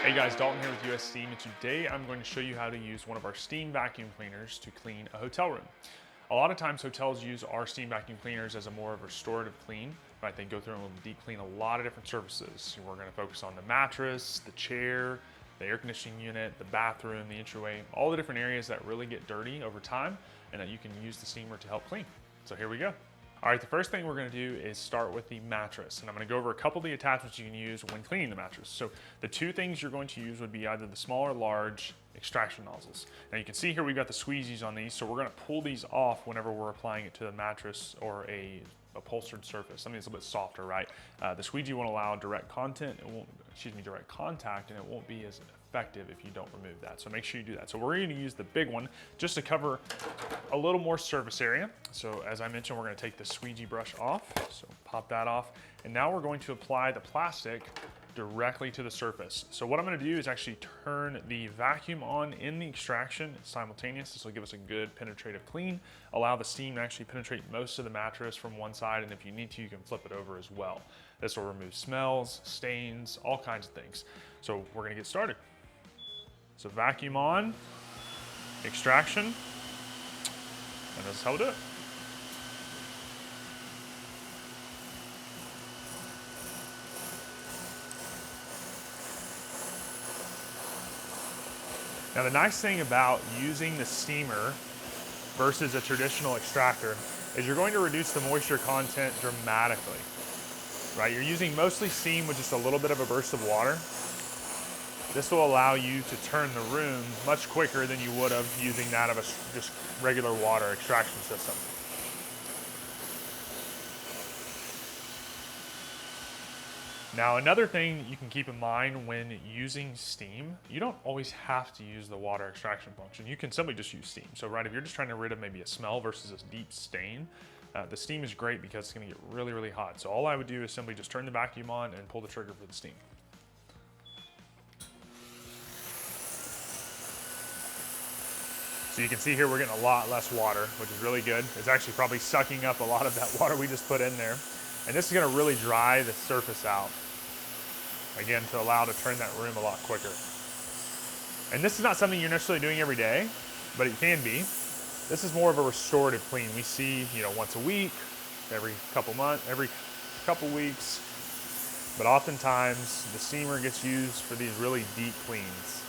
Hey guys, Dalton here with US Steam, and today I'm going to show you how to use one of our steam vacuum cleaners to clean a hotel room. A lot of times hotels use our steam vacuum cleaners as a more of a restorative clean, right? They go through and deep clean a lot of different surfaces. We're going to focus on the mattress, the chair, the air conditioning unit, the bathroom, the entryway, all the different areas that really get dirty over time and that you can use the steamer to help clean. So here we go. All right, the first thing we're gonna do is start with the mattress. And I'm gonna go over a couple of the attachments you can use when cleaning the mattress. So the two things you're going to use would be either the small or large extraction nozzles. Now you can see here we've got the squeegees on these, so we're gonna pull these off whenever we're applying it to the mattress or a upholstered surface, something that's a bit softer, right? The squeegee won't allow direct contact, and it won't be as effective if you don't remove that. So make sure you do that. So we're gonna use the big one just to cover a little more surface area. So as I mentioned, we're gonna take the squeegee brush off. So pop that off. And now we're going to apply the plastic directly to the surface. So what I'm gonna do is actually turn the vacuum on in the extraction simultaneous. This will give us a good penetrative clean, allow the steam to actually penetrate most of the mattress from one side, and if you need to, you can flip it over as well. This will remove smells, stains, all kinds of things. So we're gonna get started. So vacuum on, extraction, and this is how we do it. Now the nice thing about using the steamer versus a traditional extractor is you're going to reduce the moisture content dramatically, right? You're using mostly steam with just a little bit of a burst of water. This will allow you to turn the room much quicker than you would have using that of a just regular water extraction system. Now, another thing you can keep in mind when using steam, you don't always have to use the water extraction function. You can simply just use steam. So, right, if you're just trying to rid of maybe a smell versus a deep stain, the steam is great because it's gonna get really, really hot. So all I would do is simply just turn the vacuum on and pull the trigger for the steam. So you can see here we're getting a lot less water, which is really good. It's actually probably sucking up a lot of that water we just put in there. And this is gonna really dry the surface out, again, to allow to turn that room a lot quicker. And this is not something you're necessarily doing every day, but it can be. This is more of a restorative clean. We see, once a week, every couple months, every couple weeks. But oftentimes the steamer gets used for these really deep cleans.